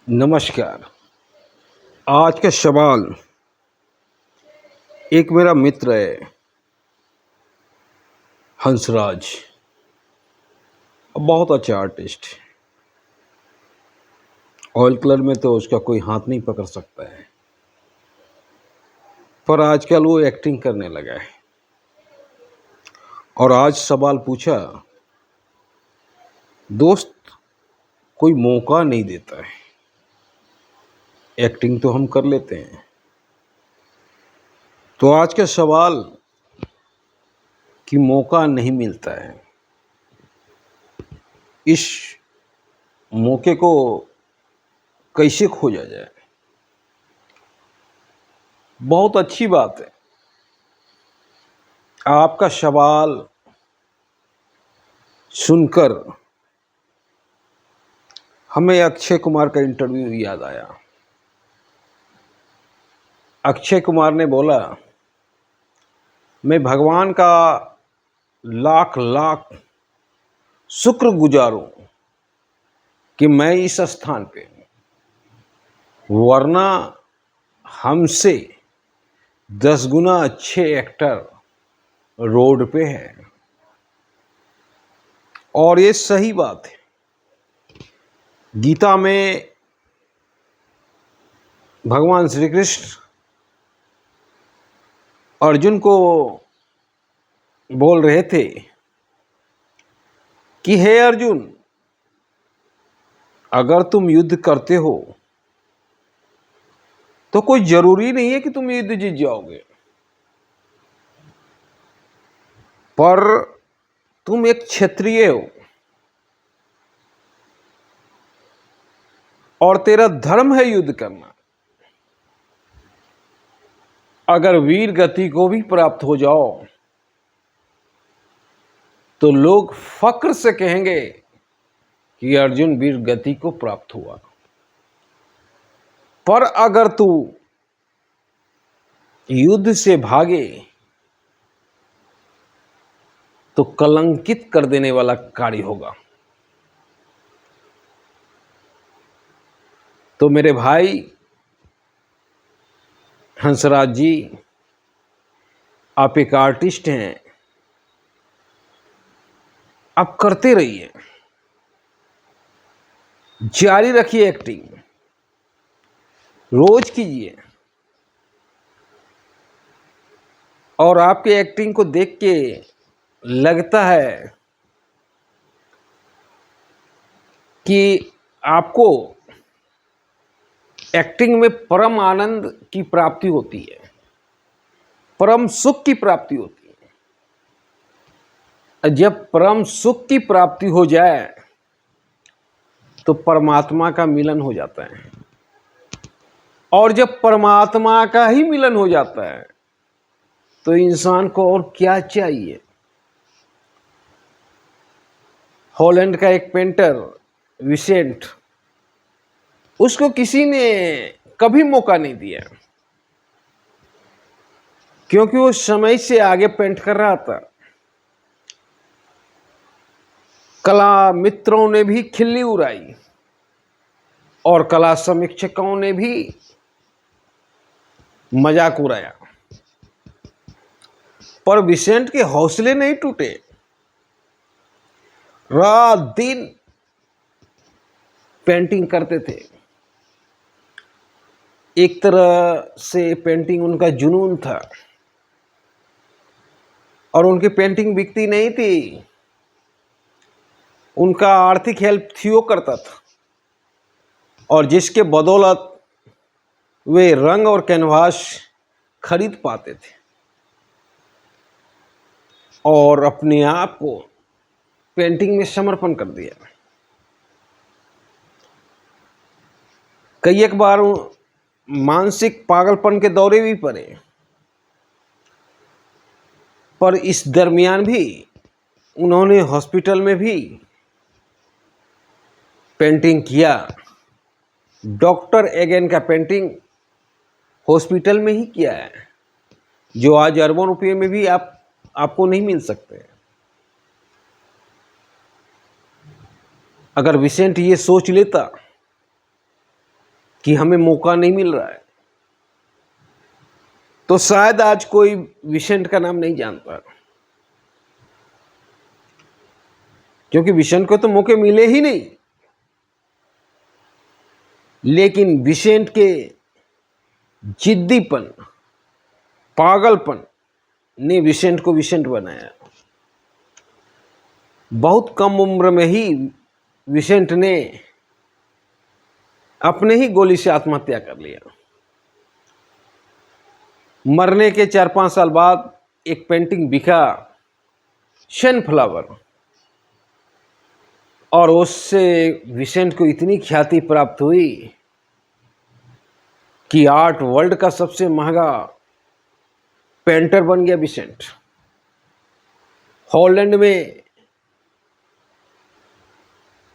नमस्कार। आज का सवाल, एक मेरा मित्र है हंसराज, बहुत अच्छा आर्टिस्ट। ऑयल कलर में तो उसका कोई हाथ नहीं पकड़ सकता है, पर आजकल वो एक्टिंग करने लगा है। और आज सवाल पूछा, दोस्त कोई मौका नहीं देता है, एक्टिंग तो हम कर लेते हैं। तो आज का सवाल कि मौका नहीं मिलता है, इस मौके को कैसे खोजा जाए। बहुत अच्छी बात है। आपका सवाल सुनकर हमें अक्षय कुमार का इंटरव्यू याद आया। अक्षय कुमार ने बोला, मैं भगवान का लाख लाख शुक्रगुजार हूं कि मैं इस स्थान पे हूं, वरना हमसे 10 गुना अच्छे एक्टर रोड पे हैं। और ये सही बात है। गीता में भगवान श्री कृष्ण अर्जुन को बोल रहे थे कि हे अर्जुन, अगर तुम युद्ध करते हो तो कोई जरूरी नहीं है कि तुम युद्ध जीत जाओगे, पर तुम एक क्षत्रिय हो और तेरा धर्म है युद्ध करना। अगर वीर गति को भी प्राप्त हो जाओ तो लोग फक्र से कहेंगे कि अर्जुन वीर गति को प्राप्त हुआ। पर अगर तू युद्ध से भागे तो कलंकित कर देने वाला कार्य होगा। तो मेरे भाई हंसराज जी, आप एक आर्टिस्ट हैं, आप करते रहिए, जारी रखिए, एक्टिंग रोज कीजिए। और आपकी एक्टिंग को देख के लगता है कि आपको एक्टिंग में परम आनंद की प्राप्ति होती है, परम सुख की प्राप्ति होती है। जब परम सुख की प्राप्ति हो जाए तो परमात्मा का मिलन हो जाता है, और जब परमात्मा का ही मिलन हो जाता है तो इंसान को और क्या चाहिए। हॉलैंड का एक पेंटर विसेंट, उसको किसी ने कभी मौका नहीं दिया, क्योंकि वो समय से आगे पेंट कर रहा था। कला मित्रों ने भी खिल्ली उड़ाई और कला समीक्षकों ने भी मजाक उड़ाया, पर विसेंट के हौसले नहीं टूटे। रात दिन पेंटिंग करते थे। एक तरह से पेंटिंग उनका जुनून था, और उनकी पेंटिंग बिकती नहीं थी, उनका आर्थिक हेल्प थियो करता था, और जिसके बदौलत वे रंग और कैनवास खरीद पाते थे और अपने आप को पेंटिंग में समर्पण कर दिया। कई एक बार मानसिक पागलपन के दौरे भी पड़े, पर इस दरमियान भी उन्होंने हॉस्पिटल में भी पेंटिंग किया। डॉक्टर एगेन का पेंटिंग हॉस्पिटल में ही किया है, जो आज अरबों रुपये में भी आपको नहीं मिल सकते। अगर विसेंट ये सोच लेता कि हमें मौका नहीं मिल रहा है, तो शायद आज कोई विसेंट का नाम नहीं जानता, क्योंकि विसेंट को तो मौके मिले ही नहीं। लेकिन विसेंट के जिद्दीपन, पागलपन ने विसेंट को विसेंट बनाया। बहुत कम उम्र में ही विसेंट ने अपने ही गोली से आत्महत्या कर लिया। मरने के 4-5 साल बाद एक पेंटिंग बिका, सनफ्लावर, और उससे विसेंट को इतनी ख्याति प्राप्त हुई कि आर्ट वर्ल्ड का सबसे महंगा पेंटर बन गया विसेंट। हॉलैंड में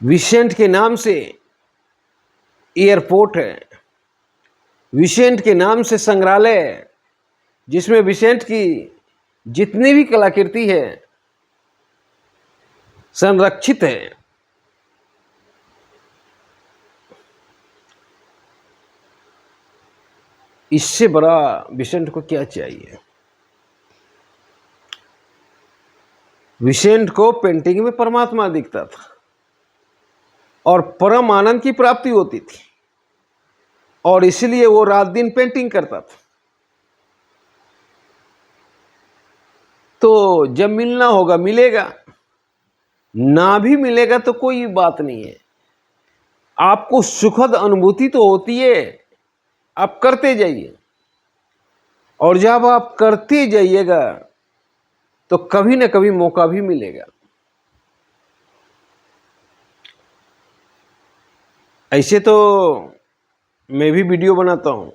विसेंट के नाम से एयरपोर्ट है, विसेंट के नाम से संग्रहालय है, जिसमें विसेंट की जितनी भी कलाकृति है संरक्षित है। इससे बड़ा विसेंट को क्या चाहिए। विसेंट को पेंटिंग में परमात्मा दिखता था और परम आनंद की प्राप्ति होती थी, और इसलिए वो रात दिन पेंटिंग करता था। तो जब मिलना होगा मिलेगा, ना भी मिलेगा तो कोई बात नहीं है। आपको सुखद अनुभूति तो होती है, आप करते जाइए, और जब आप करते जाइएगा तो कभी ना कभी मौका भी मिलेगा। ऐसे तो मैं भी वीडियो बनाता हूँ,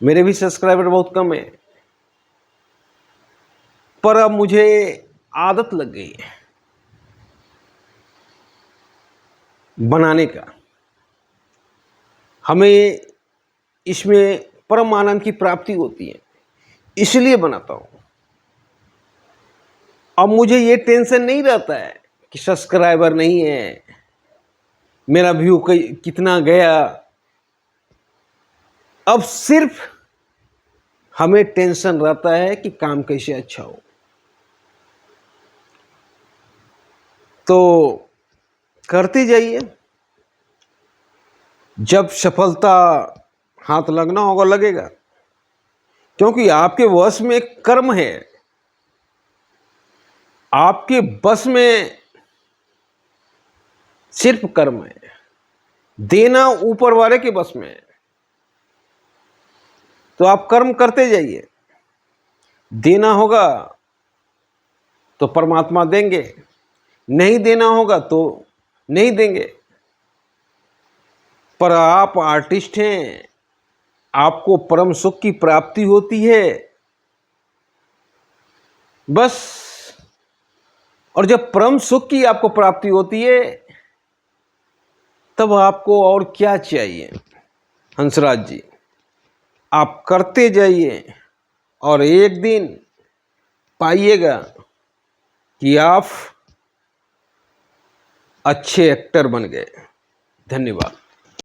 मेरे भी सब्सक्राइबर बहुत कम है, पर अब मुझे आदत लग गई है बनाने का। हमें इसमें परम आनंद की प्राप्ति होती है, इसलिए बनाता हूँ। अब मुझे ये टेंशन नहीं रहता है कि सब्सक्राइबर नहीं है, मेरा व्यू कितना गया। अब सिर्फ हमें टेंशन रहता है कि काम कैसे अच्छा हो। तो करते जाइए, जब सफलता हाथ लगना होगा लगेगा, क्योंकि आपके वश में कर्म है, आपके बस में सिर्फ कर्म है, देना ऊपर वाले के बस में है। तो आप कर्म करते जाइए, देना होगा तो परमात्मा देंगे, नहीं देना होगा तो नहीं देंगे। पर आप आर्टिस्ट हैं, आपको परम सुख की प्राप्ति होती है बस। और जब परम सुख की आपको प्राप्ति होती है तब आपको और क्या चाहिए। हंसराज जी, आप करते जाइए और एक दिन पाइएगा कि आप अच्छे एक्टर बन गए। धन्यवाद।